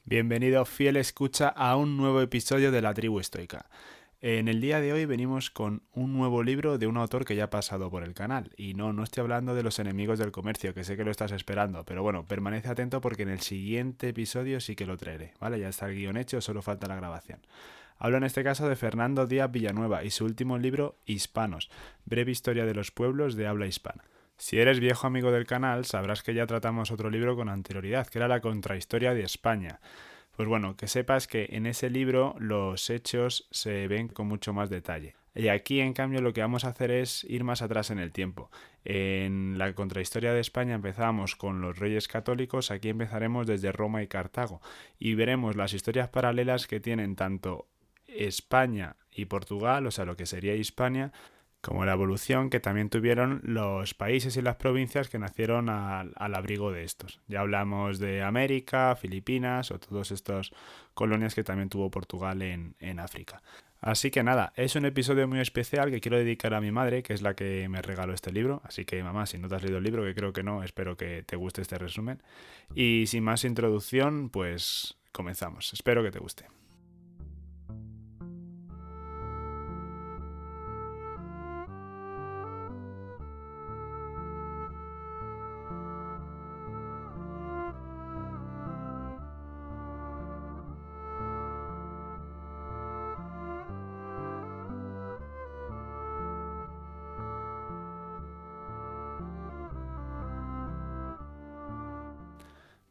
Bienvenido, fiel escucha, a un nuevo episodio de La Tribu Estoica. En el día de hoy venimos con un nuevo libro de un autor que ya ha pasado por el canal. Y no estoy hablando de Los enemigos del comercio, que sé que lo estás esperando, pero bueno, permanece atento porque en el siguiente episodio sí que lo traeré, ¿vale? Ya está el guión hecho, solo falta la grabación. Hablo en este caso de Fernando Díaz Villanueva y su último libro, Hispanos, breve historia de los pueblos de habla hispana. Si eres viejo amigo del canal, sabrás que ya tratamos otro libro con anterioridad, que era la Contrahistoria de España. Pues bueno, que sepas que en ese libro los hechos se ven con mucho más detalle. Y aquí, en cambio, lo que vamos a hacer es ir más atrás en el tiempo. En la Contrahistoria de España empezamos con los reyes católicos, aquí empezaremos desde Roma y Cartago. Y veremos las historias paralelas que tienen tanto España y Portugal, o sea, lo que sería Hispania, como la evolución que también tuvieron los países y las provincias que nacieron al abrigo de estos. Ya hablamos de América, Filipinas o todas estas colonias que también tuvo Portugal en África. Así que nada, es un episodio muy especial que quiero dedicar a mi madre, que es la que me regaló este libro. Así que mamá, si no te has leído el libro, que creo que no, espero que te guste este resumen. Y sin más introducción, pues comenzamos. Espero que te guste.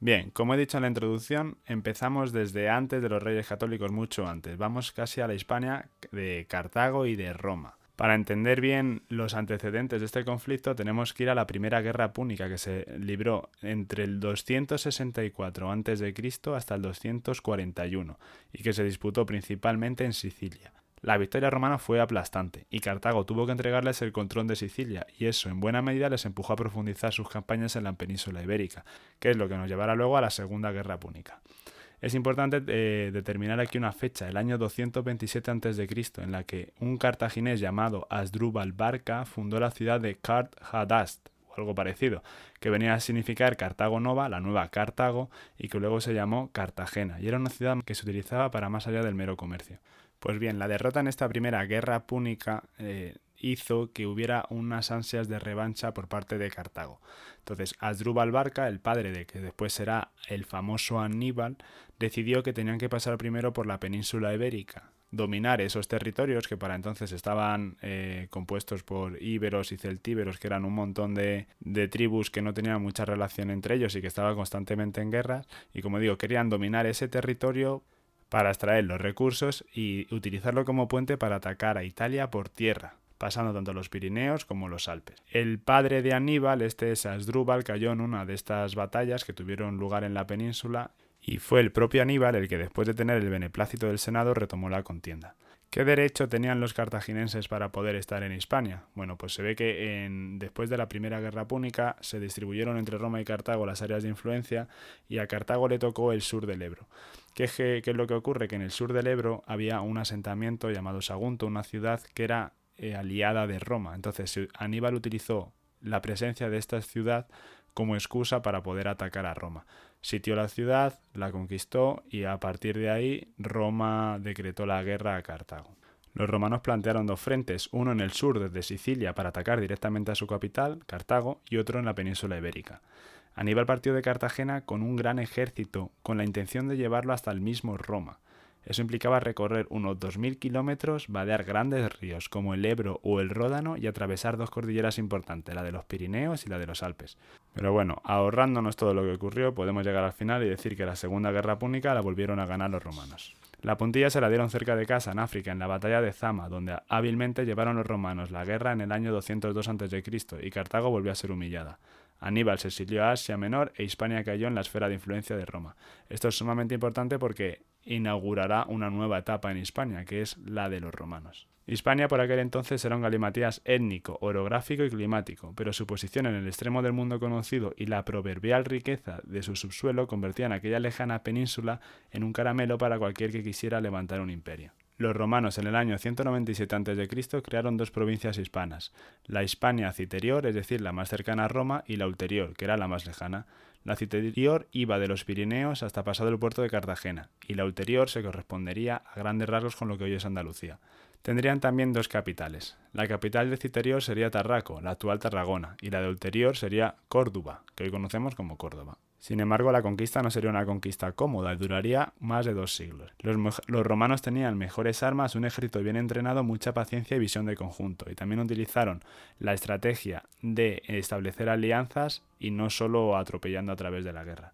Bien, como he dicho en la introducción, empezamos desde antes de los reyes católicos, mucho antes. Vamos casi a la Hispania de Cartago y de Roma. Para entender bien los antecedentes de este conflicto tenemos que ir a la Primera Guerra Púnica, que se libró entre el 264 a.C. hasta el 241 y que se disputó principalmente en Sicilia. La victoria romana fue aplastante y Cartago tuvo que entregarles el control de Sicilia, y eso en buena medida les empujó a profundizar sus campañas en la península ibérica, que es lo que nos llevará luego a la Segunda Guerra Púnica. Es importante determinar aquí una fecha, el año 227 a.C., en la que un cartaginés llamado Asdrúbal Barca fundó la ciudad de Cart Hadast, o algo parecido, que venía a significar Cartago Nova, la nueva Cartago, y que luego se llamó Cartagena, y era una ciudad que se utilizaba para más allá del mero comercio. Pues bien, la derrota en esta primera guerra púnica hizo que hubiera unas ansias de revancha por parte de Cartago. Entonces, Asdrúbal Barca, el padre de que después será el famoso Aníbal, decidió que tenían que pasar primero por la península ibérica, dominar esos territorios que para entonces estaban compuestos por íberos y celtíberos, que eran un montón de tribus que no tenían mucha relación entre ellos y que estaban constantemente en guerras, y como digo, querían dominar ese territorio para extraer los recursos y utilizarlo como puente para atacar a Italia por tierra, pasando tanto los Pirineos como los Alpes. El padre de Aníbal, este es Asdrúbal, cayó en una de estas batallas que tuvieron lugar en la península, y fue el propio Aníbal el que, después de tener el beneplácito del Senado, retomó la contienda. ¿Qué derecho tenían los cartagineses para poder estar en Hispania? Bueno, pues se ve que después de la Primera Guerra Púnica se distribuyeron entre Roma y Cartago las áreas de influencia, y a Cartago le tocó el sur del Ebro. ¿Qué es lo que ocurre? Que en el sur del Ebro había un asentamiento llamado Sagunto, una ciudad que era aliada de Roma. Entonces Aníbal utilizó la presencia de esta ciudad como excusa para poder atacar a Roma. Sitió la ciudad, la conquistó, y a partir de ahí Roma decretó la guerra a Cartago. Los romanos plantearon dos frentes, uno en el sur desde Sicilia para atacar directamente a su capital, Cartago, y otro en la península ibérica. Aníbal partió de Cartagena con un gran ejército, con la intención de llevarlo hasta el mismo Roma. Eso implicaba recorrer unos 2.000 kilómetros, vadear grandes ríos como el Ebro o el Ródano y atravesar dos cordilleras importantes, la de los Pirineos y la de los Alpes. Pero bueno, ahorrándonos todo lo que ocurrió, podemos llegar al final y decir que la Segunda Guerra Púnica la volvieron a ganar los romanos. La puntilla se la dieron cerca de casa, en África, en la batalla de Zama, donde hábilmente llevaron los romanos la guerra en el año 202 a.C. y Cartago volvió a ser humillada. Aníbal se exilió a Asia Menor e Hispania cayó en la esfera de influencia de Roma. Esto es sumamente importante porque inaugurará una nueva etapa en Hispania, que es la de los romanos. Hispania por aquel entonces era un galimatías étnico, orográfico y climático, pero su posición en el extremo del mundo conocido y la proverbial riqueza de su subsuelo convertían aquella lejana península en un caramelo para cualquier que quisiera levantar un imperio. Los romanos en el año 197 a.C. crearon dos provincias hispanas, la Hispania citerior, es decir, la más cercana a Roma, y la ulterior, que era la más lejana. La citerior iba de los Pirineos hasta pasado el puerto de Cartagena, y la ulterior se correspondería a grandes rasgos con lo que hoy es Andalucía. Tendrían también dos capitales. La capital de Citerior sería Tarraco, la actual Tarragona, y la de Ulterior sería Córdoba, que hoy conocemos como Córdoba. Sin embargo, la conquista no sería una conquista cómoda y duraría más de 2 siglos. Los romanos tenían mejores armas, un ejército bien entrenado, mucha paciencia y visión de conjunto, y también utilizaron la estrategia de establecer alianzas y no solo atropellando a través de la guerra.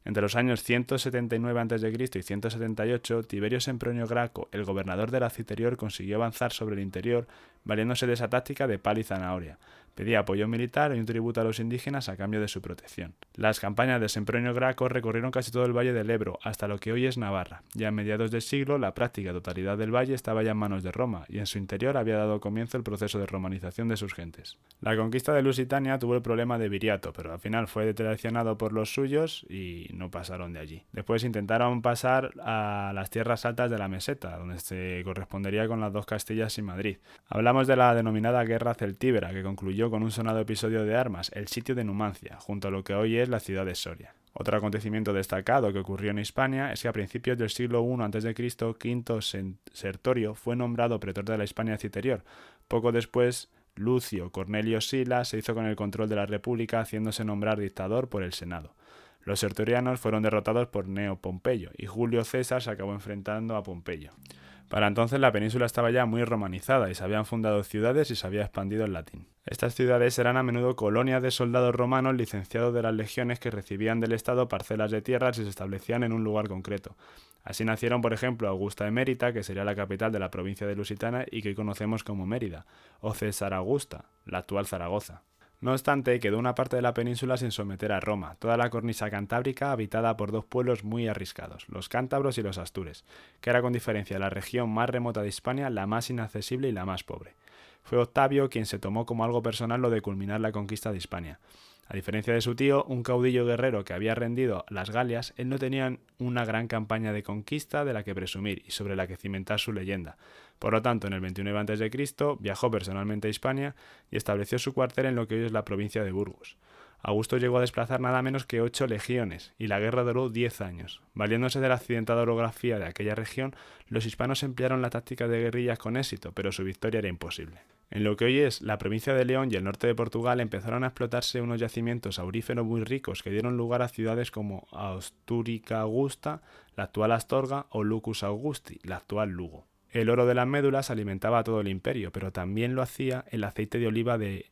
Entre los años 179 a.C. y 178, Tiberio Sempronio Graco, el gobernador de la Citerior, consiguió avanzar sobre el interior valiéndose de esa táctica de pala y zanahoria. Pedía apoyo militar y un tributo a los indígenas a cambio de su protección. Las campañas de Sempronio Graco recorrieron casi todo el valle del Ebro, hasta lo que hoy es Navarra. Ya a mediados del siglo, la práctica totalidad del valle estaba ya en manos de Roma, y en su interior había dado comienzo el proceso de romanización de sus gentes. La conquista de Lusitania tuvo el problema de Viriato, pero al final fue traicionado por los suyos y no pasaron de allí. Después intentaron pasar a las tierras altas de la meseta, donde se correspondería con las dos Castillas y Madrid. Hablamos de la denominada Guerra Celtíbera, que concluyó con un sonado episodio de armas, el sitio de Numancia, junto a lo que hoy es la ciudad de Soria. Otro acontecimiento destacado que ocurrió en Hispania es que a principios del siglo I a.C., Quinto Sertorio fue nombrado pretor de la Hispania Citerior. Poco después, Lucio Cornelio Sila se hizo con el control de la República, haciéndose nombrar dictador por el Senado. Los sertorianos fueron derrotados por Cneo Pompeyo, y Julio César se acabó enfrentando a Pompeyo. Para entonces la península estaba ya muy romanizada y se habían fundado ciudades y se había expandido el latín. Estas ciudades eran a menudo colonias de soldados romanos licenciados de las legiones que recibían del Estado parcelas de tierras y se establecían en un lugar concreto. Así nacieron, por ejemplo, Augusta Emérita, que sería la capital de la provincia de Lusitania y que hoy conocemos como Mérida, o César Augusta, la actual Zaragoza. No obstante, quedó una parte de la península sin someter a Roma, toda la cornisa cantábrica habitada por dos pueblos muy arriscados, los cántabros y los astures, que era con diferencia la región más remota de Hispania, la más inaccesible y la más pobre. Fue Octavio quien se tomó como algo personal lo de culminar la conquista de Hispania. A diferencia de su tío, un caudillo guerrero que había rendido las Galias, él no tenía una gran campaña de conquista de la que presumir y sobre la que cimentar su leyenda. Por lo tanto, en el 29 a.C. viajó personalmente a Hispania y estableció su cuartel en lo que hoy es la provincia de Burgos. Augusto llegó a desplazar nada menos que 8 legiones, y la guerra duró 10 años. Valiéndose de la accidentada orografía de aquella región, los hispanos emplearon la táctica de guerrillas con éxito, pero su victoria era imposible. En lo que hoy es la provincia de León y el norte de Portugal empezaron a explotarse unos yacimientos auríferos muy ricos que dieron lugar a ciudades como Astúrica Augusta, la actual Astorga, o Lucus Augusti, la actual Lugo. El oro de las médulas alimentaba a todo el imperio, pero también lo hacía el aceite de oliva de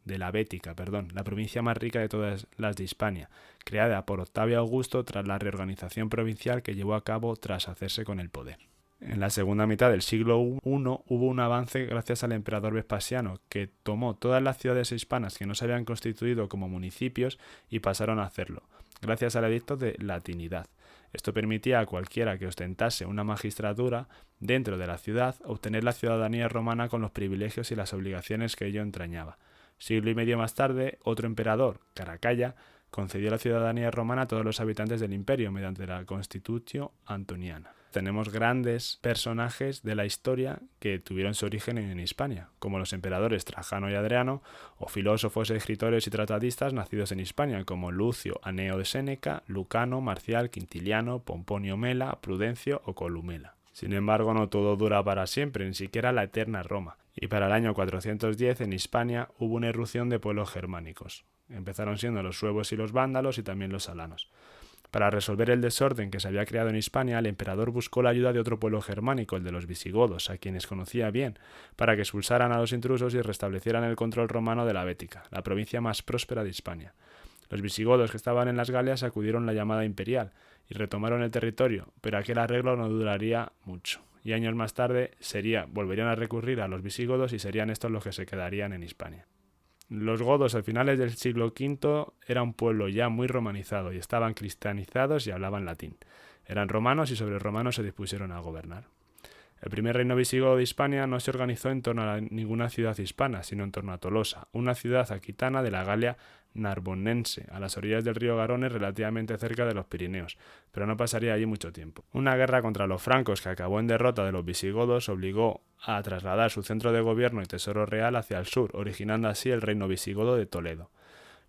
la Bética, la provincia más rica de todas las de Hispania, creada por Octavio Augusto tras la reorganización provincial que llevó a cabo tras hacerse con el poder. En la segunda mitad del siglo I hubo un avance gracias al emperador Vespasiano, que tomó todas las ciudades hispanas que no se habían constituido como municipios y pasaron a hacerlo, gracias al edicto de latinidad. Esto permitía a cualquiera que ostentase una magistratura dentro de la ciudad obtener la ciudadanía romana con los privilegios y las obligaciones que ello entrañaba. Siglo y medio más tarde, otro emperador, Caracalla, concedió la ciudadanía romana a todos los habitantes del imperio mediante la Constitutio Antoniana. Tenemos grandes personajes de la historia que tuvieron su origen en Hispania, como los emperadores Trajano y Adriano, o filósofos, escritores y tratadistas nacidos en Hispania, como Lucio Aneo de Séneca, Lucano, Marcial, Quintiliano, Pomponio Mela, Prudencio o Columela. Sin embargo, no todo dura para siempre, ni siquiera la eterna Roma, y para el año 410 en Hispania hubo una irrupción de pueblos germánicos. Empezaron siendo los suevos y los vándalos y también los alanos. Para resolver el desorden que se había creado en Hispania, el emperador buscó la ayuda de otro pueblo germánico, el de los visigodos, a quienes conocía bien, para que expulsaran a los intrusos y restablecieran el control romano de la Bética, la provincia más próspera de Hispania. Los visigodos que estaban en las Galias acudieron a la llamada imperial y retomaron el territorio, pero aquel arreglo no duraría mucho, y años más tarde volverían a recurrir a los visigodos y serían estos los que se quedarían en Hispania. Los godos a finales del siglo V era un pueblo ya muy romanizado y estaban cristianizados y hablaban latín. Eran romanos y sobre romanos se dispusieron a gobernar. El primer reino visigodo de Hispania no se organizó en torno a ninguna ciudad hispana, sino en torno a Tolosa, una ciudad aquitana de la Galia narbonense, a las orillas del río Garonne, relativamente cerca de los Pirineos, pero no pasaría allí mucho tiempo. Una guerra contra los francos que acabó en derrota de los visigodos obligó a trasladar su centro de gobierno y tesoro real hacia el sur, originando así el reino visigodo de Toledo.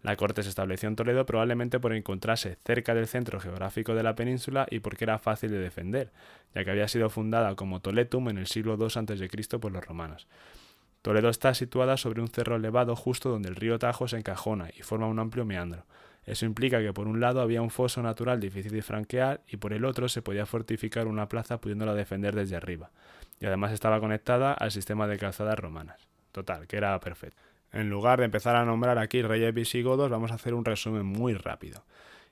La corte se estableció en Toledo probablemente por encontrarse cerca del centro geográfico de la península y porque era fácil de defender, ya que había sido fundada como Toletum en el siglo II a.C. por los romanos. Toledo está situada sobre un cerro elevado justo donde el río Tajo se encajona y forma un amplio meandro. Eso implica que por un lado había un foso natural difícil de franquear y por el otro se podía fortificar una plaza pudiéndola defender desde arriba. Y además estaba conectada al sistema de calzadas romanas. Total, que era perfecto. En lugar de empezar a nombrar aquí reyes visigodos, vamos a hacer un resumen muy rápido.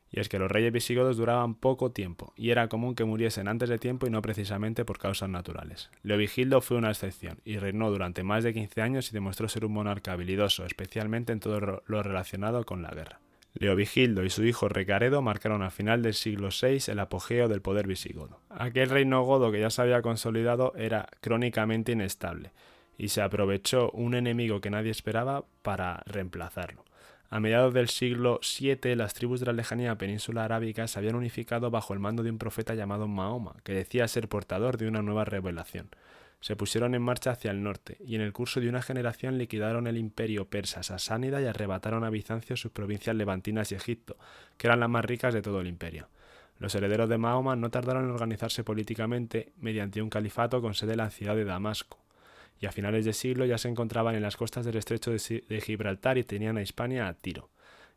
Y es que los reyes visigodos duraban poco tiempo, y era común que muriesen antes de tiempo y no precisamente por causas naturales. Leovigildo fue una excepción, y reinó durante más de 15 años y demostró ser un monarca habilidoso, especialmente en todo lo relacionado con la guerra. Leovigildo y su hijo Recaredo marcaron al final del siglo VI el apogeo del poder visigodo. Aquel reino godo que ya se había consolidado era crónicamente inestable, y se aprovechó un enemigo que nadie esperaba para reemplazarlo. A mediados del siglo VII, las tribus de la lejanía península arábiga se habían unificado bajo el mando de un profeta llamado Mahoma, que decía ser portador de una nueva revelación. Se pusieron en marcha hacia el norte, y en el curso de una generación liquidaron el imperio persa sasánida y arrebataron a Bizancio sus provincias levantinas y Egipto, que eran las más ricas de todo el imperio. Los herederos de Mahoma no tardaron en organizarse políticamente mediante un califato con sede en la ciudad de Damasco, y a finales de siglo ya se encontraban en las costas del estrecho de Gibraltar y tenían a Hispania a tiro.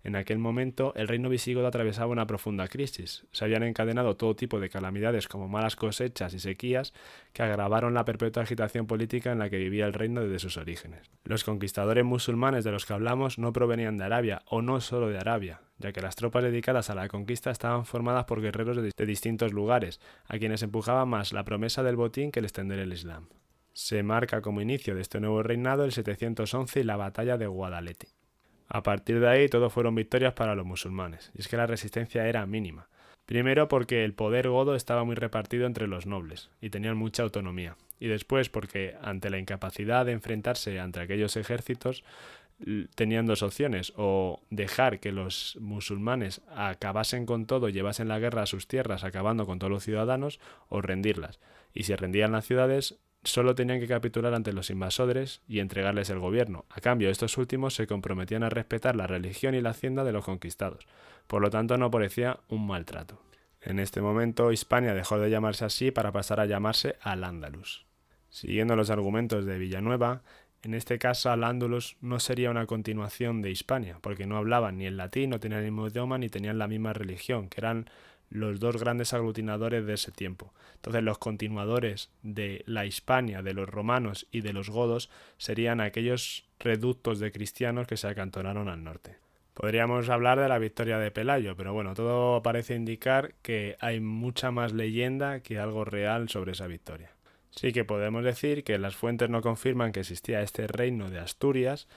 En aquel momento el reino visigodo atravesaba una profunda crisis. Se habían encadenado todo tipo de calamidades como malas cosechas y sequías que agravaron la perpetua agitación política en la que vivía el reino desde sus orígenes. Los conquistadores musulmanes de los que hablamos no provenían de Arabia, o no solo de Arabia, ya que las tropas dedicadas a la conquista estaban formadas por guerreros de distintos lugares, a quienes empujaba más la promesa del botín que el extender el Islam. Se marca como inicio de este nuevo reinado el 711 y la batalla de Guadalete. A partir de ahí todo fueron victorias para los musulmanes, y es que la resistencia era mínima. Primero porque el poder godo estaba muy repartido entre los nobles, y tenían mucha autonomía, y después porque ante la incapacidad de enfrentarse ante aquellos ejércitos, tenían dos opciones, o dejar que los musulmanes acabasen con todo, llevasen la guerra a sus tierras, acabando con todos los ciudadanos, o rendirlas, y si rendían las ciudades, solo tenían que capitular ante los invasores y entregarles el gobierno. A cambio, estos últimos se comprometían a respetar la religión y la hacienda de los conquistados. Por lo tanto, no parecía un maltrato. En este momento, Hispania dejó de llamarse así para pasar a llamarse Al-Ándalus. Siguiendo los argumentos de Villanueva, en este caso Al-Ándalus no sería una continuación de Hispania, porque no hablaban ni el latín, no tenían el mismo idioma, ni tenían la misma religión, que eran los dos grandes aglutinadores de ese tiempo. Entonces los continuadores de la Hispania, de los romanos y de los godos serían aquellos reductos de cristianos que se acantonaron al norte. Podríamos hablar de la victoria de Pelayo, pero bueno, todo parece indicar que hay mucha más leyenda que algo real sobre esa victoria. Sí que podemos decir que las fuentes no confirman que existía este reino de Asturias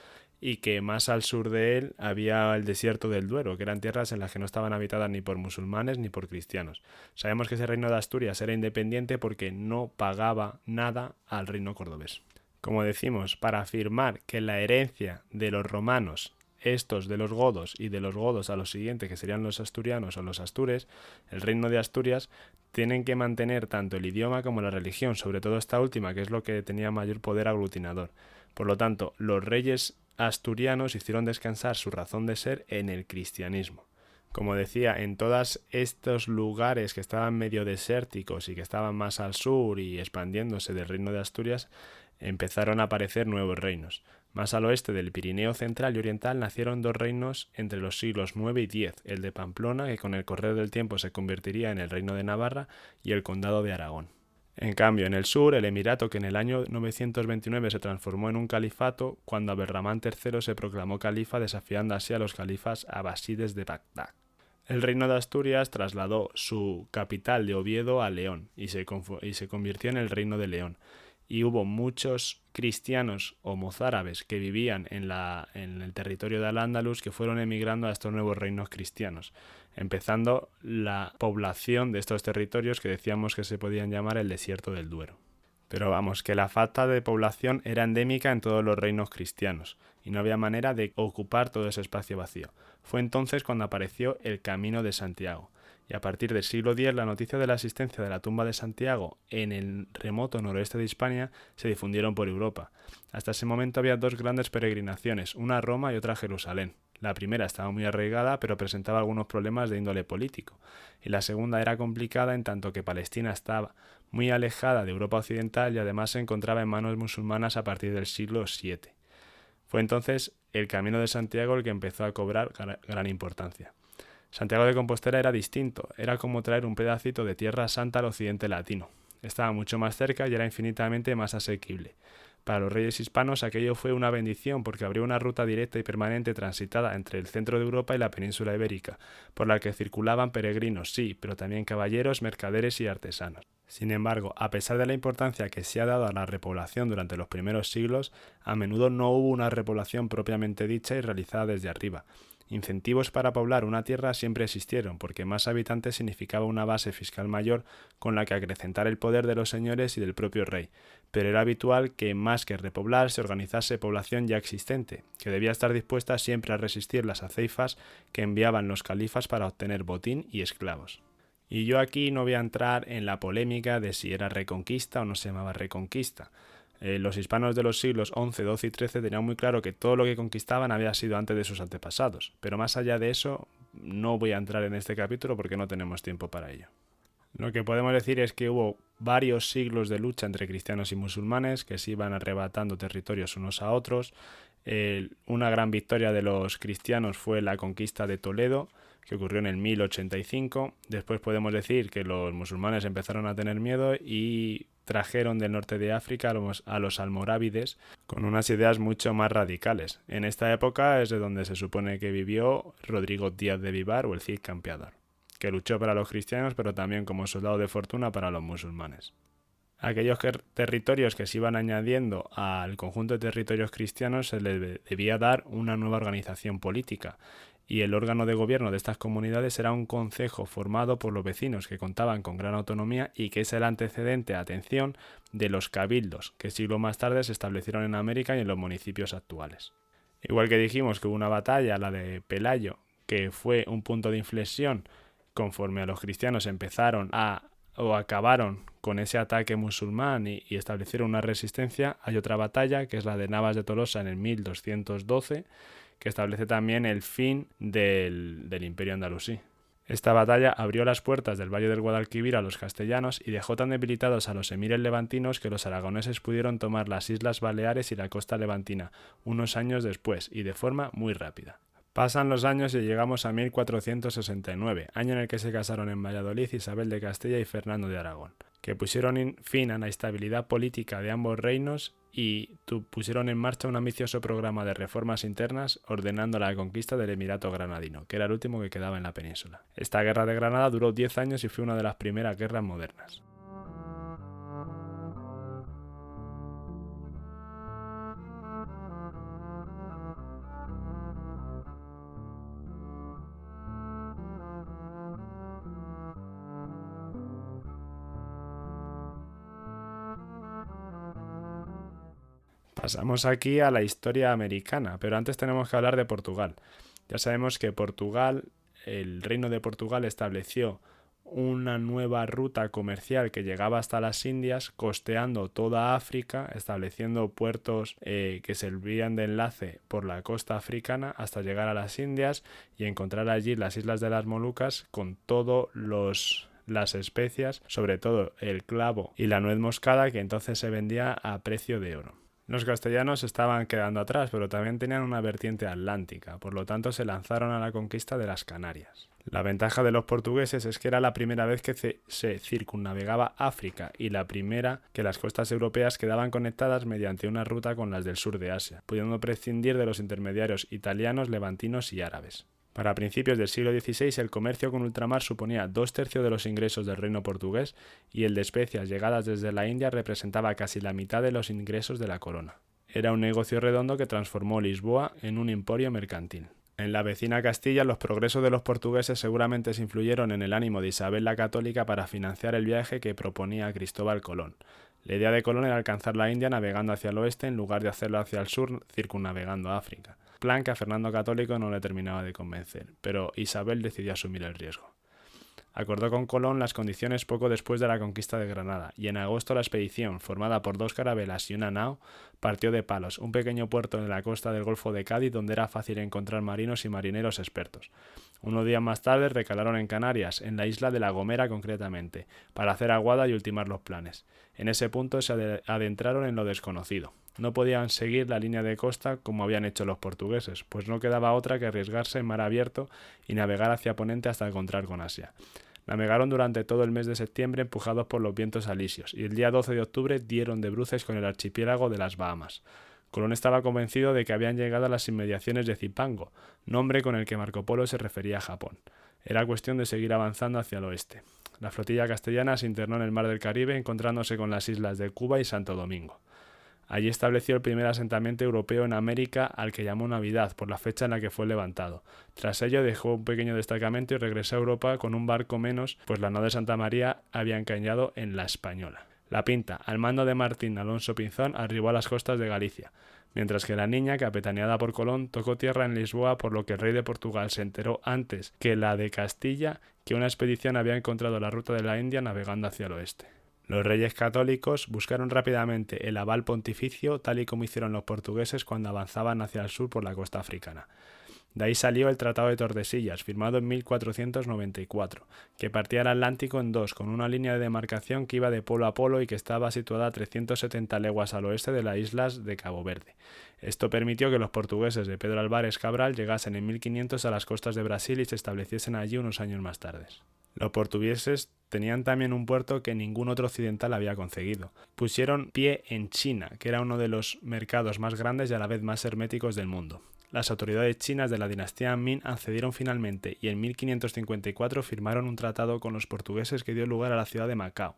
y que más al sur de él había el desierto del Duero, que eran tierras en las que no estaban habitadas ni por musulmanes ni por cristianos. Sabemos que ese reino de Asturias era independiente porque no pagaba nada al reino cordobés. Como decimos, para afirmar que la herencia de los romanos, estos de los godos y de los godos a los siguientes, que serían los asturianos o los astures, el reino de Asturias, tienen que mantener tanto el idioma como la religión, sobre todo esta última, que es lo que tenía mayor poder aglutinador. Por lo tanto, los reyes asturianos hicieron descansar su razón de ser en el cristianismo. Como decía, en todos estos lugares que estaban medio desérticos y que estaban más al sur y expandiéndose del reino de Asturias, empezaron a aparecer nuevos reinos. Más al oeste del Pirineo central y oriental nacieron dos reinos entre los siglos IX y X, el de Pamplona, que con el correr del tiempo se convertiría en el reino de Navarra, y el condado de Aragón. En cambio, en el sur, el emirato, que en el año 929 se transformó en un califato, cuando Abderramán III se proclamó califa, desafiando así a los califas abasides de Bagdad. El reino de Asturias trasladó su capital de Oviedo a León y se convirtió en el reino de León. Y hubo muchos cristianos o mozárabes que vivían en el territorio de Al-Ándalus que fueron emigrando a estos nuevos reinos cristianos, empezando la población de estos territorios que decíamos que se podían llamar el desierto del Duero. Pero vamos, que la falta de población era endémica en todos los reinos cristianos y no había manera de ocupar todo ese espacio vacío. Fue entonces cuando apareció el Camino de Santiago. Y a partir del siglo X la noticia de la existencia de la tumba de Santiago en el remoto noroeste de Hispania se difundieron por Europa. Hasta ese momento había dos grandes peregrinaciones, una a Roma y otra a Jerusalén. La primera estaba muy arraigada, pero presentaba algunos problemas de índole político, y la segunda era complicada en tanto que Palestina estaba muy alejada de Europa occidental y además se encontraba en manos musulmanas a partir del siglo VII. Fue entonces el Camino de Santiago el que empezó a cobrar gran importancia. Santiago de Compostela era distinto, era como traer un pedacito de Tierra Santa al occidente latino. Estaba mucho más cerca y era infinitamente más asequible. Para los reyes hispanos aquello fue una bendición porque abrió una ruta directa y permanente transitada entre el centro de Europa y la península ibérica, por la que circulaban peregrinos, sí, pero también caballeros, mercaderes y artesanos. Sin embargo, a pesar de la importancia que se ha dado a la repoblación durante los primeros siglos, a menudo no hubo una repoblación propiamente dicha y realizada desde arriba. Incentivos para poblar una tierra siempre existieron, porque más habitantes significaba una base fiscal mayor con la que acrecentar el poder de los señores y del propio rey, pero era habitual que más que repoblar se organizase población ya existente, que debía estar dispuesta siempre a resistir las aceifas que enviaban los califas para obtener botín y esclavos. Y yo aquí no voy a entrar en la polémica de si era reconquista o no se llamaba reconquista. Los hispanos de los siglos XI, XII y XIII tenían muy claro que todo lo que conquistaban había sido antes de sus antepasados, pero más allá de eso no voy a entrar en este capítulo porque no tenemos tiempo para ello. Lo que podemos decir es que hubo varios siglos de lucha entre cristianos y musulmanes que se iban arrebatando territorios unos a otros. Una gran victoria de los cristianos fue la conquista de Toledo, que ocurrió en el 1085. Después podemos decir que los musulmanes empezaron a tener miedo y trajeron del norte de África a los almorávides con unas ideas mucho más radicales. En esta época es de donde se supone que vivió Rodrigo Díaz de Vivar o el Cid Campeador, que luchó para los cristianos pero también como soldado de fortuna para los musulmanes. Aquellos territorios que se iban añadiendo al conjunto de territorios cristianos se les debía dar una nueva organización política, y el órgano de gobierno de estas comunidades era un concejo formado por los vecinos que contaban con gran autonomía y que es el antecedente, atención, de los cabildos, que siglos más tarde se establecieron en América y en los municipios actuales. Igual que dijimos que hubo una batalla, la de Pelayo, que fue un punto de inflexión conforme a los cristianos empezaron o acabaron con ese ataque musulmán y establecieron una resistencia, hay otra batalla que es la de Navas de Tolosa en el 1212, que establece también el fin del Imperio andalusí. Esta batalla abrió las puertas del Valle del Guadalquivir a los castellanos y dejó tan debilitados a los emires levantinos que los aragoneses pudieron tomar las Islas Baleares y la costa levantina unos años después y de forma muy rápida. Pasan los años y llegamos a 1469, año en el que se casaron en Valladolid Isabel de Castilla y Fernando de Aragón, que pusieron fin a la estabilidad política de ambos reinos y pusieron en marcha un ambicioso programa de reformas internas ordenando la conquista del Emirato Granadino, que era el último que quedaba en la península. Esta guerra de Granada duró 10 años y fue una de las primeras guerras modernas. Pasamos aquí a la historia americana, pero antes tenemos que hablar de Portugal. Ya sabemos que Portugal, el reino de Portugal estableció una nueva ruta comercial que llegaba hasta las Indias, costeando toda África, estableciendo puertos que servían de enlace por la costa africana hasta llegar a las Indias y encontrar allí las islas de las Molucas con todos las especias, sobre todo el clavo y la nuez moscada, que entonces se vendía a precio de oro. Los castellanos estaban quedando atrás, pero también tenían una vertiente atlántica, por lo tanto se lanzaron a la conquista de las Canarias. La ventaja de los portugueses es que era la primera vez que se circunnavegaba África y la primera que las costas europeas quedaban conectadas mediante una ruta con las del sur de Asia, pudiendo prescindir de los intermediarios italianos, levantinos y árabes. Para principios del siglo XVI el comercio con ultramar suponía 2/3 de los ingresos del reino portugués y el de especias llegadas desde la India representaba casi la mitad de los ingresos de la corona. Era un negocio redondo que transformó Lisboa en un emporio mercantil. En la vecina Castilla los progresos de los portugueses seguramente se influyeron en el ánimo de Isabel la Católica para financiar el viaje que proponía Cristóbal Colón. La idea de Colón era alcanzar la India navegando hacia el oeste en lugar de hacerlo hacia el sur circunnavegando África. Plan que a Fernando Católico no le terminaba de convencer, pero Isabel decidió asumir el riesgo. Acordó con Colón las condiciones poco después de la conquista de Granada, y en agosto la expedición, formada por 2 carabelas y una nao, partió de Palos, un pequeño puerto en la costa del Golfo de Cádiz donde era fácil encontrar marinos y marineros expertos. Unos días más tarde recalaron en Canarias, en la isla de La Gomera concretamente, para hacer aguada y ultimar los planes. En ese punto se adentraron en lo desconocido. No podían seguir la línea de costa como habían hecho los portugueses, pues no quedaba otra que arriesgarse en mar abierto y navegar hacia Ponente hasta encontrar con Asia. Navegaron durante todo el mes de septiembre empujados por los vientos alisios, y el día 12 de octubre dieron de bruces con el archipiélago de las Bahamas. Colón estaba convencido de que habían llegado a las inmediaciones de Zipango, nombre con el que Marco Polo se refería a Japón. Era cuestión de seguir avanzando hacia el oeste. La flotilla castellana se internó en el mar del Caribe, encontrándose con las islas de Cuba y Santo Domingo. Allí estableció el primer asentamiento europeo en América, al que llamó Navidad, por la fecha en la que fue levantado. Tras ello dejó un pequeño destacamento y regresó a Europa con un barco menos, pues la nao de Santa María había encallado en la Española. La Pinta, al mando de Martín Alonso Pinzón, arribó a las costas de Galicia, mientras que la Niña, capitaneada por Colón, tocó tierra en Lisboa, por lo que el rey de Portugal se enteró antes que la de Castilla que una expedición había encontrado la ruta de la India navegando hacia el oeste. Los reyes católicos buscaron rápidamente el aval pontificio, tal y como hicieron los portugueses cuando avanzaban hacia el sur por la costa africana. De ahí salió el Tratado de Tordesillas, firmado en 1494, que partía el Atlántico en dos, con una línea de demarcación que iba de polo a polo y que estaba situada a 370 leguas al oeste de las islas de Cabo Verde. Esto permitió que los portugueses de Pedro Álvares Cabral llegasen en 1500 a las costas de Brasil y se estableciesen allí unos años más tarde. Los portugueses tenían también un puerto que ningún otro occidental había conseguido. Pusieron pie en China, que era uno de los mercados más grandes y a la vez más herméticos del mundo. Las autoridades chinas de la dinastía Ming accedieron finalmente y en 1554 firmaron un tratado con los portugueses que dio lugar a la ciudad de Macao.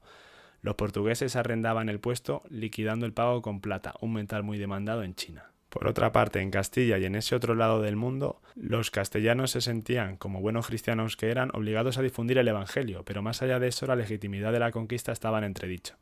Los portugueses arrendaban el puesto liquidando el pago con plata, un metal muy demandado en China. Por otra parte, en Castilla y en ese otro lado del mundo, los castellanos se sentían, como buenos cristianos que eran, obligados a difundir el Evangelio, pero más allá de eso la legitimidad de la conquista estaba en entredicho.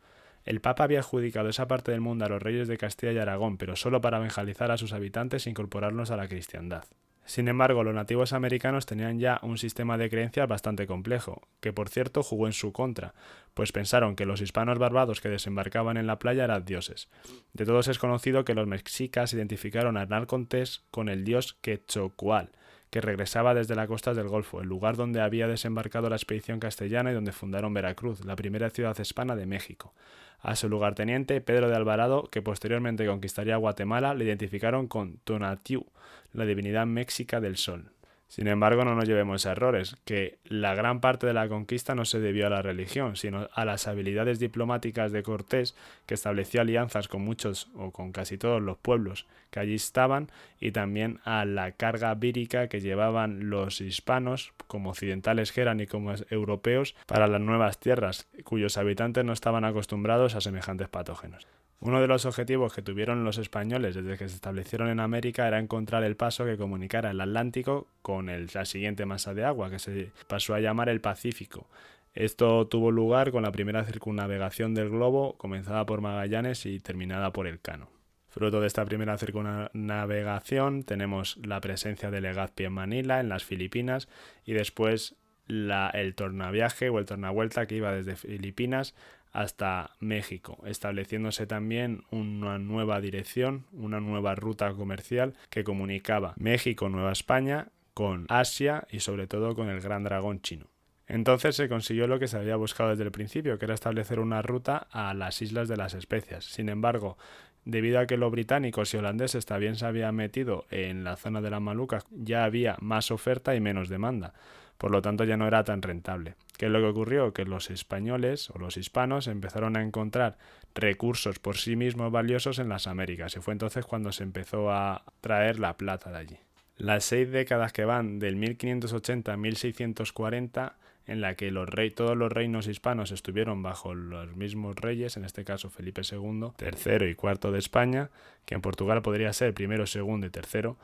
El Papa había adjudicado esa parte del mundo a los reyes de Castilla y Aragón, pero solo para evangelizar a sus habitantes e incorporarlos a la cristiandad. Sin embargo, los nativos americanos tenían ya un sistema de creencias bastante complejo, que por cierto jugó en su contra, pues pensaron que los hispanos barbados que desembarcaban en la playa eran dioses. De todos es conocido que los mexicas identificaron a Hernán Cortés con el dios Quetzalcóatl, que regresaba desde las costas del Golfo, el lugar donde había desembarcado la expedición castellana y donde fundaron Veracruz, la primera ciudad hispana de México. A su lugarteniente, Pedro de Alvarado, que posteriormente conquistaría Guatemala, le identificaron con Tonatiuh, la divinidad mexica del sol. Sin embargo, no nos llevemos a errores, que la gran parte de la conquista no se debió a la religión, sino a las habilidades diplomáticas de Cortés, que estableció alianzas con muchos o con casi todos los pueblos que allí estaban, y también a la carga vírica que llevaban los hispanos, como occidentales que eran y como europeos, para las nuevas tierras, cuyos habitantes no estaban acostumbrados a semejantes patógenos. Uno de los objetivos que tuvieron los españoles desde que se establecieron en América era encontrar el paso que comunicara el Atlántico con la siguiente masa de agua, que se pasó a llamar el Pacífico. Esto tuvo lugar con la primera circunnavegación del globo, comenzada por Magallanes y terminada por Elcano. Fruto de esta primera circunnavegación tenemos la presencia de Legazpi en Manila, en las Filipinas, y después el tornaviaje o el tornavuelta que iba desde Filipinas hasta México, estableciéndose también una nueva dirección, una nueva ruta comercial que comunicaba México, Nueva España, con Asia y sobre todo con el Gran Dragón chino. Entonces se consiguió lo que se había buscado desde el principio, que era establecer una ruta a las Islas de las Especias. Sin embargo, debido a que los británicos y holandeses también se habían metido en la zona de las Malucas, ya había más oferta y menos demanda. Por lo tanto ya no era tan rentable. ¿Qué es lo que ocurrió? Que los españoles o los hispanos empezaron a encontrar recursos por sí mismos valiosos en las Américas y fue entonces cuando se empezó a traer la plata de allí. Las 6 décadas que van del 1580 a 1640, en la que todos los reinos hispanos estuvieron bajo los mismos reyes, en este caso Felipe II, tercero y cuarto de España, que en Portugal podría ser primero, segundo y tercero,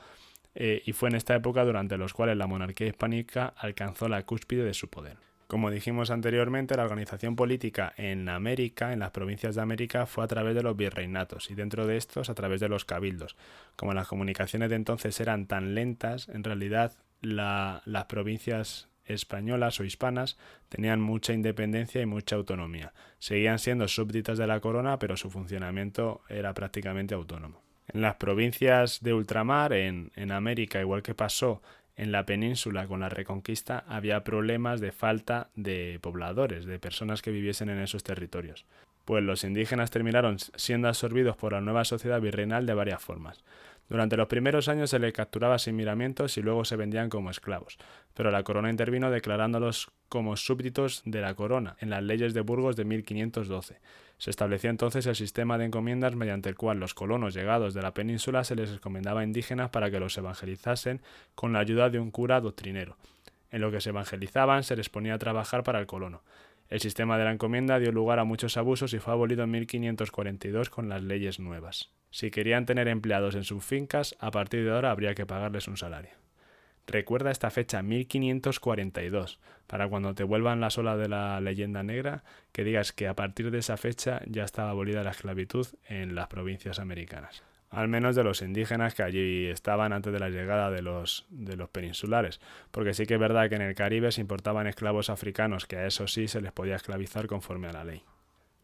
y fue en esta época durante los cuales la monarquía hispánica alcanzó la cúspide de su poder. Como dijimos anteriormente, la organización política en América, en las provincias de América, fue a través de los virreinatos y dentro de estos a través de los cabildos. Como las comunicaciones de entonces eran tan lentas, en realidad las provincias españolas o hispanas tenían mucha independencia y mucha autonomía. Seguían siendo súbditas de la corona, pero su funcionamiento era prácticamente autónomo. En las provincias de ultramar, en América, igual que pasó en la península con la Reconquista, había problemas de falta de pobladores, de personas que viviesen en esos territorios. Pues los indígenas terminaron siendo absorbidos por la nueva sociedad virreinal de varias formas. Durante los primeros años se les capturaba sin miramientos y luego se vendían como esclavos, pero la corona intervino declarándolos como súbditos de la corona en las leyes de Burgos de 1512. Se estableció entonces el sistema de encomiendas mediante el cual los colonos llegados de la península se les encomendaba a indígenas para que los evangelizasen con la ayuda de un cura doctrinero. En lo que se evangelizaban se les ponía a trabajar para el colono. El sistema de la encomienda dio lugar a muchos abusos y fue abolido en 1542 con las leyes nuevas. Si querían tener empleados en sus fincas, a partir de ahora habría que pagarles un salario. Recuerda esta fecha, 1542, para cuando te vuelvan las olas de la leyenda negra, que digas que a partir de esa fecha ya estaba abolida la esclavitud en las provincias americanas. Al menos de los indígenas que allí estaban antes de la llegada de los peninsulares, porque sí que es verdad que en el Caribe se importaban esclavos africanos, que a eso sí se les podía esclavizar conforme a la ley.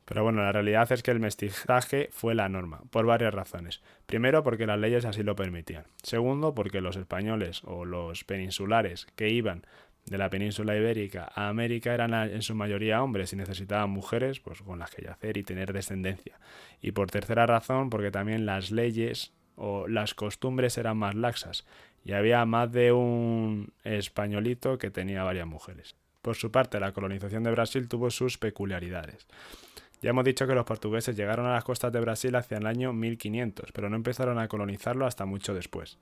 Pero bueno, la realidad es que el mestizaje fue la norma, por varias razones. Primero, porque las leyes así lo permitían. Segundo, porque los españoles o los peninsulares que iban de la península ibérica a América eran en su mayoría hombres y necesitaban mujeres pues, con las que yacer y tener descendencia. Y por tercera razón, porque también las leyes o las costumbres eran más laxas y había más de un españolito que tenía varias mujeres. Por su parte, la colonización de Brasil tuvo sus peculiaridades. Ya hemos dicho que los portugueses llegaron a las costas de Brasil hacia el año 1500, pero no empezaron a colonizarlo hasta mucho después.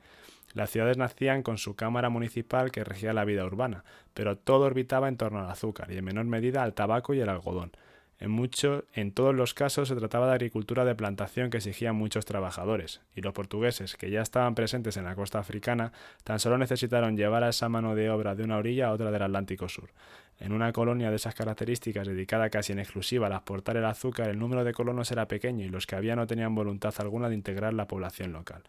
Las ciudades nacían con su cámara municipal que regía la vida urbana, pero todo orbitaba en torno al azúcar y en menor medida al tabaco y el algodón. En todos los casos se trataba de agricultura de plantación que exigían muchos trabajadores, y los portugueses, que ya estaban presentes en la costa africana, tan solo necesitaron llevar a esa mano de obra de una orilla a otra del Atlántico Sur. En una colonia de esas características dedicada casi en exclusiva a exportar el azúcar, el número de colonos era pequeño y los que había no tenían voluntad alguna de integrar la población local,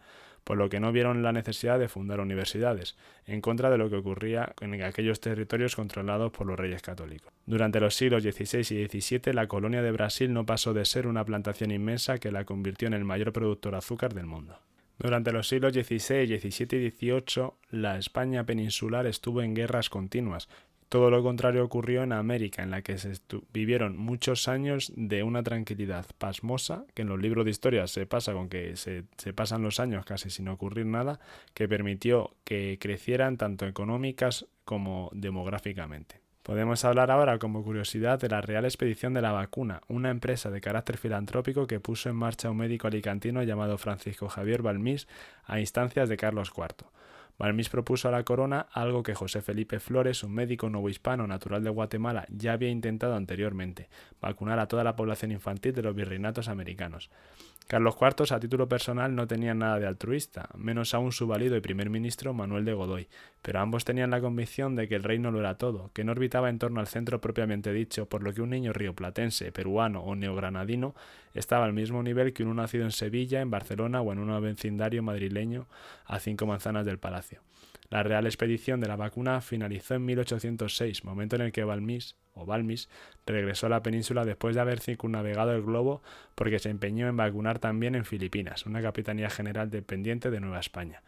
por lo que no vieron la necesidad de fundar universidades, en contra de lo que ocurría en aquellos territorios controlados por los reyes católicos. Durante los siglos XVI y XVII, la colonia de Brasil no pasó de ser una plantación inmensa que la convirtió en el mayor productor de azúcar del mundo. Durante los siglos XVI, XVII y XVIII, la España peninsular estuvo en guerras continuas. Todo lo contrario ocurrió en América, en la que vivieron muchos años de una tranquilidad pasmosa, que en los libros de historia se pasa con que se pasan los años casi sin ocurrir nada, que permitió que crecieran tanto económicas como demográficamente. Podemos hablar ahora como curiosidad de la Real Expedición de la Vacuna, una empresa de carácter filantrópico que puso en marcha un médico alicantino llamado Francisco Javier Balmís a instancias de Carlos IV. Balmís propuso a la corona algo que José Felipe Flores, un médico novohispano natural de Guatemala, ya había intentado anteriormente: vacunar a toda la población infantil de los virreinatos americanos. Carlos IV, a título personal, no tenía nada de altruista, menos aún su valido y primer ministro Manuel de Godoy, pero ambos tenían la convicción de que el reino lo era todo, que no orbitaba en torno al centro propiamente dicho, por lo que un niño rioplatense, peruano o neogranadino estaba al mismo nivel que uno nacido en Sevilla, en Barcelona o en un vecindario madrileño a 5 manzanas del palacio. La Real Expedición de la Vacuna finalizó en 1806, momento en el que Balmís regresó a la península después de haber circunnavegado el globo, porque se empeñó en vacunar también en Filipinas, una capitanía general dependiente de Nueva España.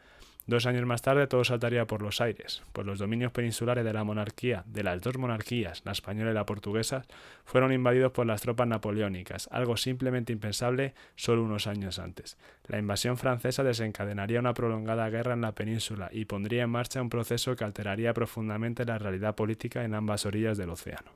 2 años más tarde todo saltaría por los aires, pues los dominios peninsulares de las dos monarquías, la española y la portuguesa, fueron invadidos por las tropas napoleónicas, algo simplemente impensable solo unos años antes. La invasión francesa desencadenaría una prolongada guerra en la península y pondría en marcha un proceso que alteraría profundamente la realidad política en ambas orillas del océano.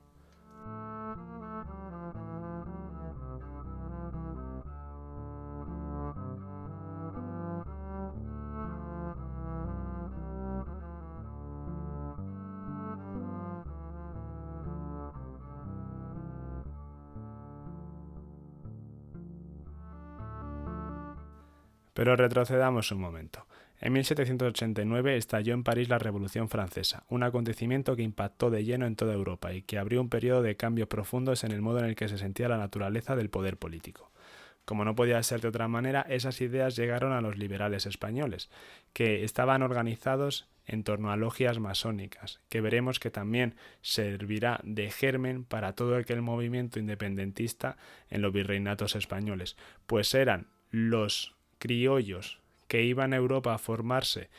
Pero retrocedamos un momento. En 1789 estalló en París la Revolución Francesa, un acontecimiento que impactó de lleno en toda Europa y que abrió un periodo de cambios profundos en el modo en el que se sentía la naturaleza del poder político. Como no podía ser de otra manera, esas ideas llegaron a los liberales españoles, que estaban organizados en torno a logias masónicas, que veremos que también servirá de germen para todo aquel movimiento independentista en los virreinatos españoles, pues eran los criollos que iban a Europa a formarse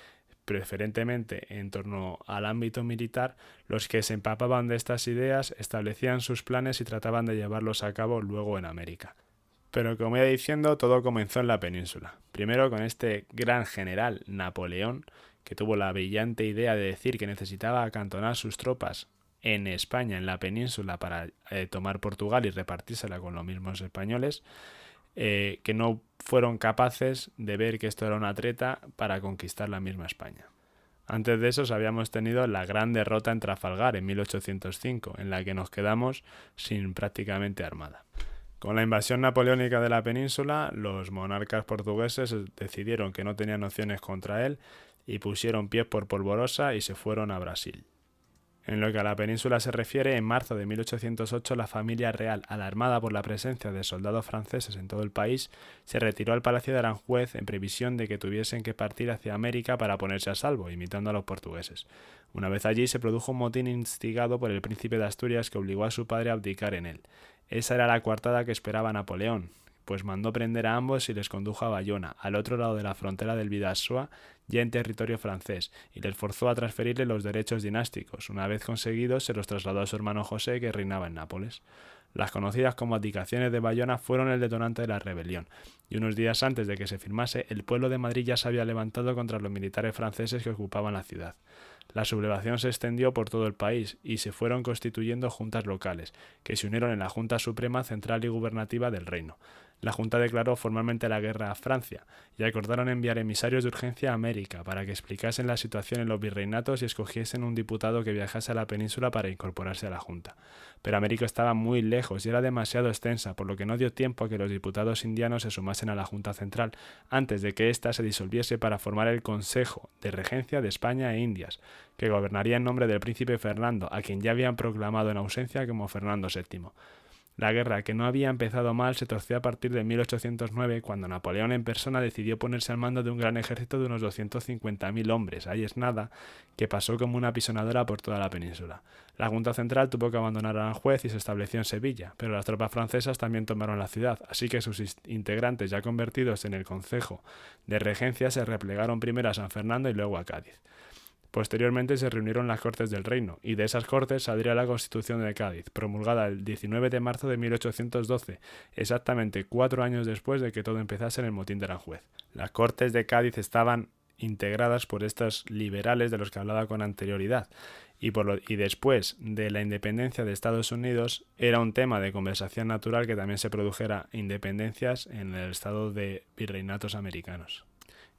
preferentemente en torno al ámbito militar, los que se empapaban de estas ideas, establecían sus planes y trataban de llevarlos a cabo luego en América. Pero como iba diciendo, todo comenzó en la península. Primero con este gran general, Napoleón, que tuvo la brillante idea de decir que necesitaba acantonar sus tropas en España, en la península, para tomar Portugal y repartírsela con los mismos españoles, que no fueron capaces de ver que esto era una treta para conquistar la misma España. Antes de eso habíamos tenido la gran derrota en Trafalgar en 1805, en la que nos quedamos sin prácticamente armada. Con la invasión napoleónica de la península, los monarcas portugueses decidieron que no tenían opciones contra él y pusieron pies por polvorosa y se fueron a Brasil. En lo que a la península se refiere, en marzo de 1808 la familia real, alarmada por la presencia de soldados franceses en todo el país, se retiró al Palacio de Aranjuez en previsión de que tuviesen que partir hacia América para ponerse a salvo, imitando a los portugueses. Una vez allí se produjo un motín instigado por el príncipe de Asturias que obligó a su padre a abdicar en él. Esa era la coartada que esperaba Napoleón, pues mandó prender a ambos y les condujo a Bayona, al otro lado de la frontera del Bidasoa, ya en territorio francés, y les forzó a transferirle los derechos dinásticos. Una vez conseguidos, se los trasladó a su hermano José, que reinaba en Nápoles. Las conocidas como abdicaciones de Bayona fueron el detonante de la rebelión, y unos días antes de que se firmase, el pueblo de Madrid ya se había levantado contra los militares franceses que ocupaban la ciudad. La sublevación se extendió por todo el país y se fueron constituyendo juntas locales, que se unieron en la Junta Suprema Central y Gubernativa del Reino. La Junta declaró formalmente la guerra a Francia y acordaron enviar emisarios de urgencia a América para que explicasen la situación en los virreinatos y escogiesen un diputado que viajase a la península para incorporarse a la Junta. Pero América estaba muy lejos y era demasiado extensa, por lo que no dio tiempo a que los diputados indianos se sumasen a la Junta Central antes de que ésta se disolviese para formar el Consejo de Regencia de España e Indias, que gobernaría en nombre del príncipe Fernando, a quien ya habían proclamado en ausencia como Fernando VII. La guerra, que no había empezado mal, se torció a partir de 1809, cuando Napoleón en persona decidió ponerse al mando de un gran ejército de unos 250.000 hombres, ahí es nada, que pasó como una pisonadora por toda la península. La Junta Central tuvo que abandonar Aranjuez y se estableció en Sevilla, pero las tropas francesas también tomaron la ciudad, así que sus integrantes, ya convertidos en el Consejo de Regencia, se replegaron primero a San Fernando y luego a Cádiz. Posteriormente se reunieron las Cortes del Reino, y de esas Cortes saldría la Constitución de Cádiz, promulgada el 19 de marzo de 1812, exactamente 4 años después de que todo empezase en el motín de Aranjuez. Las Cortes de Cádiz estaban integradas por estos liberales de los que hablaba con anterioridad, y después de la independencia de Estados Unidos era un tema de conversación natural que también se produjera independencias en el estado de virreinatos americanos.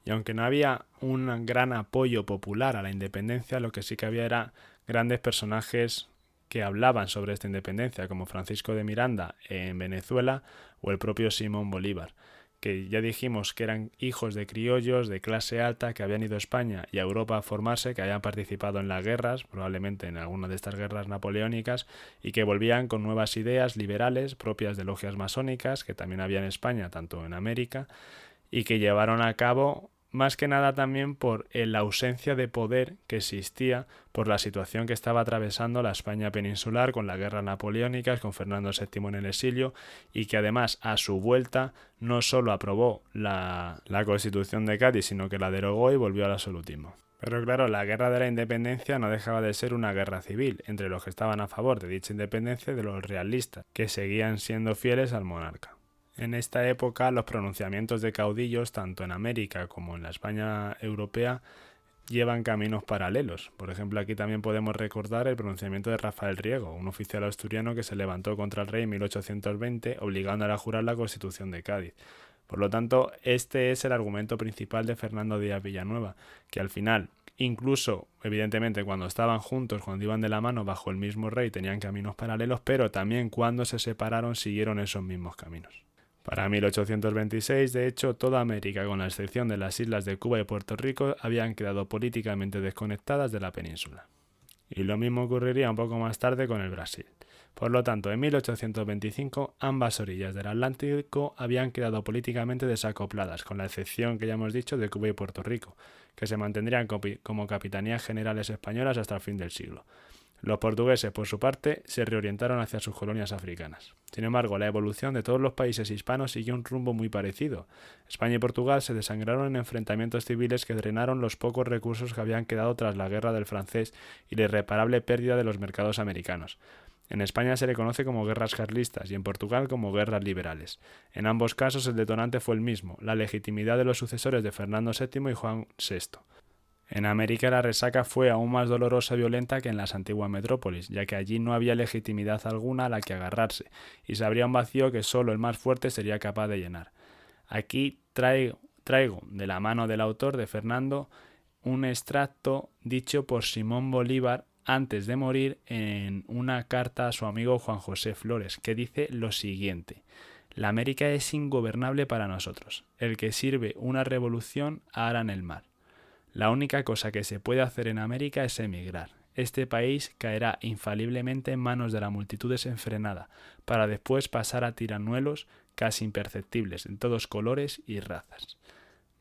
Y aunque no había un gran apoyo popular a la independencia, lo que sí que había era grandes personajes que hablaban sobre esta independencia, como Francisco de Miranda en Venezuela o el propio Simón Bolívar, que ya dijimos que eran hijos de criollos de clase alta que habían ido a España y a Europa a formarse, que habían participado en las guerras, probablemente en alguna de estas guerras napoleónicas, y que volvían con nuevas ideas liberales propias de logias masónicas, que también había en España, tanto en América, y que llevaron a cabo más que nada también por la ausencia de poder que existía por la situación que estaba atravesando la España peninsular con las guerras napoleónicas, con Fernando VII en el exilio, y que además a su vuelta no solo aprobó la Constitución de Cádiz, sino que la derogó y volvió al absolutismo. Pero claro, la guerra de la independencia no dejaba de ser una guerra civil entre los que estaban a favor de dicha independencia y de los realistas, que seguían siendo fieles al monarca. En esta época los pronunciamientos de caudillos, tanto en América como en la España europea, llevan caminos paralelos. Por ejemplo, aquí también podemos recordar el pronunciamiento de Rafael Riego, un oficial asturiano que se levantó contra el rey en 1820, obligándole a jurar la Constitución de Cádiz. Por lo tanto, este es el argumento principal de Fernando Díaz Villanueva, que al final, incluso, evidentemente, cuando estaban juntos, cuando iban de la mano bajo el mismo rey, tenían caminos paralelos, pero también cuando se separaron siguieron esos mismos caminos. Para 1826, de hecho, toda América, con la excepción de las islas de Cuba y Puerto Rico, habían quedado políticamente desconectadas de la península. Y lo mismo ocurriría un poco más tarde con el Brasil. Por lo tanto, en 1825 ambas orillas del Atlántico habían quedado políticamente desacopladas, con la excepción que ya hemos dicho de Cuba y Puerto Rico, que se mantendrían como capitanías generales españolas hasta el fin del siglo. Los portugueses, por su parte, se reorientaron hacia sus colonias africanas. Sin embargo, la evolución de todos los países hispanos siguió un rumbo muy parecido. España y Portugal se desangraron en enfrentamientos civiles que drenaron los pocos recursos que habían quedado tras la guerra del francés y la irreparable pérdida de los mercados americanos. En España se le conoce como guerras carlistas y en Portugal como guerras liberales. En ambos casos el detonante fue el mismo, la legitimidad de los sucesores de Fernando VII y Juan VI. En América la resaca fue aún más dolorosa y violenta que en las antiguas metrópolis, ya que allí no había legitimidad alguna a la que agarrarse, y se abría un vacío que solo el más fuerte sería capaz de llenar. Aquí traigo de la mano del autor de Fernando un extracto dicho por Simón Bolívar antes de morir en una carta a su amigo Juan José Flores, que dice lo siguiente: la América es ingobernable para nosotros. El que sirve una revolución hará en el mar. La única cosa que se puede hacer en América es emigrar. Este país caerá infaliblemente en manos de la multitud desenfrenada, para después pasar a tiranuelos casi imperceptibles en todos colores y razas.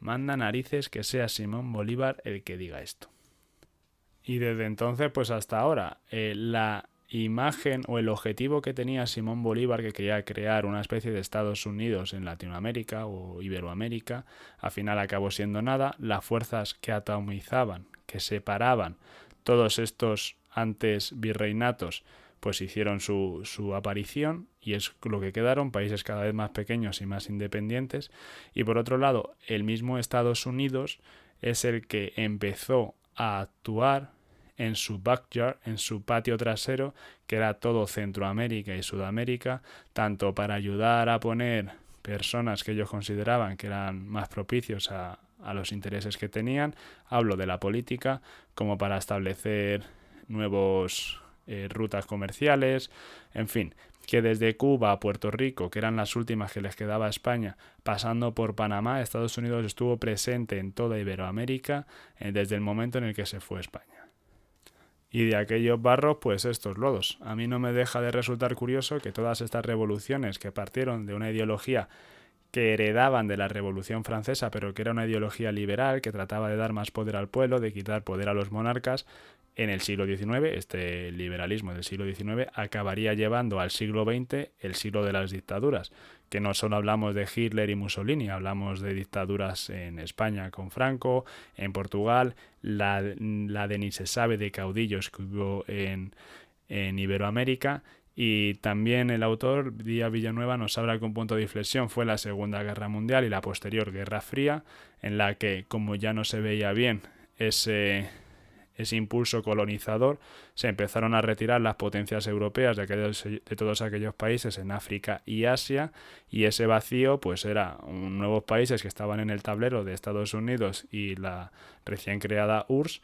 Manda narices que sea Simón Bolívar el que diga esto. Y desde entonces, pues hasta ahora, la imagen o el objetivo que tenía Simón Bolívar, que quería crear una especie de Estados Unidos en Latinoamérica o Iberoamérica, al final acabó siendo nada. Las fuerzas que atomizaban, que separaban todos estos antes virreinatos, pues hicieron su aparición y es lo que quedaron, países cada vez más pequeños y más independientes. Y por otro lado, el mismo Estados Unidos es el que empezó a actuar en su backyard, en su patio trasero, que era todo Centroamérica y Sudamérica, tanto para ayudar a poner personas que ellos consideraban que eran más propicios a los intereses que tenían, hablo de la política, como para establecer nuevos rutas comerciales, en fin, que desde Cuba a Puerto Rico, que eran las últimas que les quedaba a España, pasando por Panamá, Estados Unidos estuvo presente en toda Iberoamérica desde el momento en el que se fue a España. Y de aquellos barros, pues estos lodos. A mí no me deja de resultar curioso que todas estas revoluciones que partieron de una ideología que heredaban de la Revolución Francesa, pero que era una ideología liberal que trataba de dar más poder al pueblo, de quitar poder a los monarcas, en el siglo XIX, este liberalismo del siglo XIX, acabaría llevando al siglo XX el siglo de las dictaduras, que no solo hablamos de Hitler y Mussolini, hablamos de dictaduras en España con Franco, en Portugal, la de ni se sabe de caudillos que hubo en Iberoamérica. Y también el autor, Díaz Villanueva, nos habla que un punto de inflexión fue la Segunda Guerra Mundial y la posterior Guerra Fría, en la que, como ya no se veía bien ese impulso colonizador, se empezaron a retirar las potencias europeas de todos aquellos países en África y Asia, y ese vacío pues era nuevos países que estaban en el tablero de Estados Unidos y la recién creada URSS,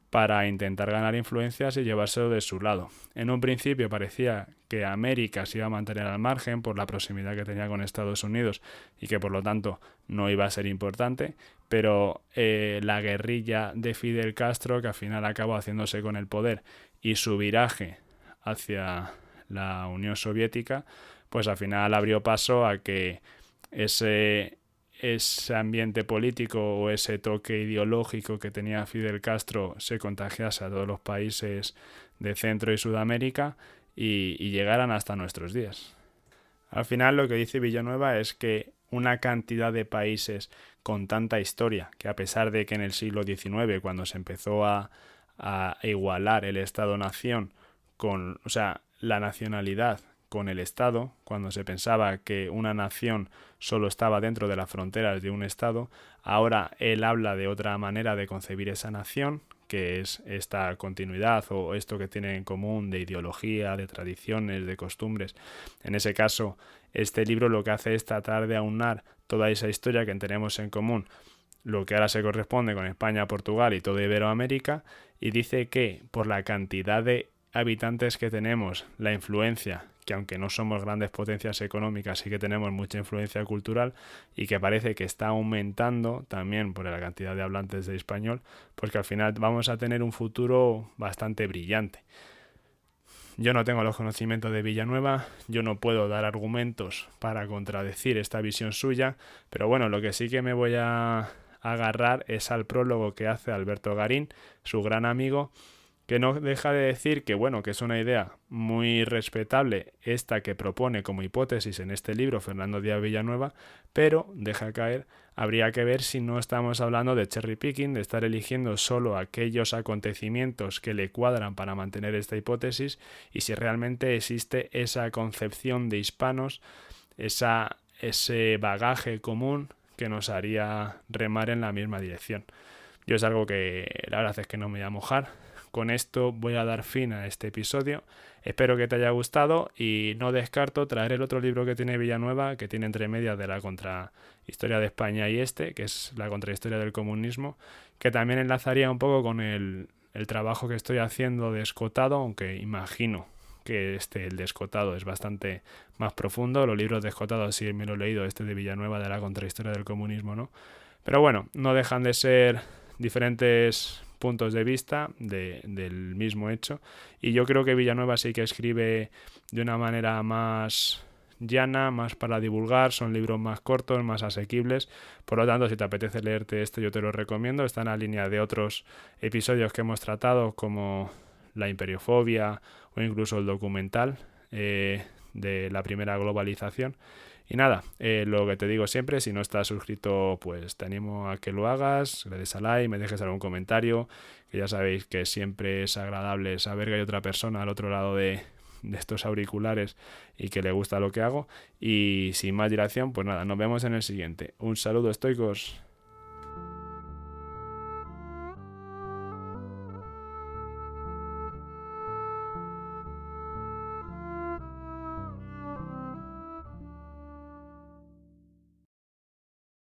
para intentar ganar influencias y llevárselo de su lado. En un principio parecía que América se iba a mantener al margen por la proximidad que tenía con Estados Unidos y que por lo tanto no iba a ser importante, pero la guerrilla de Fidel Castro, que al final acabó haciéndose con el poder, y su viraje hacia la Unión Soviética, pues al final abrió paso a que ese ambiente político o ese toque ideológico que tenía Fidel Castro se contagiase a todos los países de Centro y Sudamérica y llegaran hasta nuestros días. Al final lo que dice Villanueva es que una cantidad de países con tanta historia, que a pesar de que en el siglo XIX, cuando se empezó a igualar el Estado-nación con, o sea, la nacionalidad con el Estado, cuando se pensaba que una nación solo estaba dentro de las fronteras de un Estado, ahora él habla de otra manera de concebir esa nación, que es esta continuidad o esto que tienen en común de ideología, de tradiciones, de costumbres. En ese caso, este libro lo que hace es tratar de aunar toda esa historia que tenemos en común, lo que ahora se corresponde con España, Portugal y toda Iberoamérica, y dice que por la cantidad de habitantes que tenemos, la influencia, que aunque no somos grandes potencias económicas, sí que tenemos mucha influencia cultural y que parece que está aumentando también por la cantidad de hablantes de español, pues que al final vamos a tener un futuro bastante brillante. Yo no tengo los conocimientos de Villanueva, yo no puedo dar argumentos para contradecir esta visión suya, pero bueno, lo que sí que me voy a agarrar es al prólogo que hace Alberto Garín, su gran amigo, que no deja de decir que bueno, que es una idea muy respetable esta que propone como hipótesis en este libro Fernando Díaz Villanueva, pero deja caer, habría que ver si no estamos hablando de cherry picking, de estar eligiendo solo aquellos acontecimientos que le cuadran para mantener esta hipótesis y si realmente existe esa concepción de hispanos, ese bagaje común que nos haría remar en la misma dirección. Yo es algo que la verdad es que no me voy a mojar. Con esto voy a dar fin a este episodio. Espero que te haya gustado y no descarto traer el otro libro que tiene Villanueva, que tiene entre medias de la contrahistoria de España y que es la contrahistoria del comunismo, que también enlazaría un poco con el trabajo que estoy haciendo de Escotado, aunque imagino que el de Escotado es bastante más profundo. Los libros de Escotado sí me lo he leído, de Villanueva de la contrahistoria del comunismo, ¿no? Pero bueno, no dejan de ser diferentes puntos de vista del mismo hecho y yo creo que Villanueva sí que escribe de una manera más llana, más para divulgar, son libros más cortos, más asequibles, por lo tanto si te apetece leerte yo te lo recomiendo, está en la línea de otros episodios que hemos tratado como la imperiofobia o incluso el documental de la primera globalización. Y nada, lo que te digo siempre, si no estás suscrito, pues te animo a que lo hagas, le des a like, me dejes algún comentario, que ya sabéis que siempre es agradable saber que hay otra persona al otro lado de estos auriculares y que le gusta lo que hago. Y sin más dilación, pues nada, nos vemos en el siguiente. Un saludo, estoicos.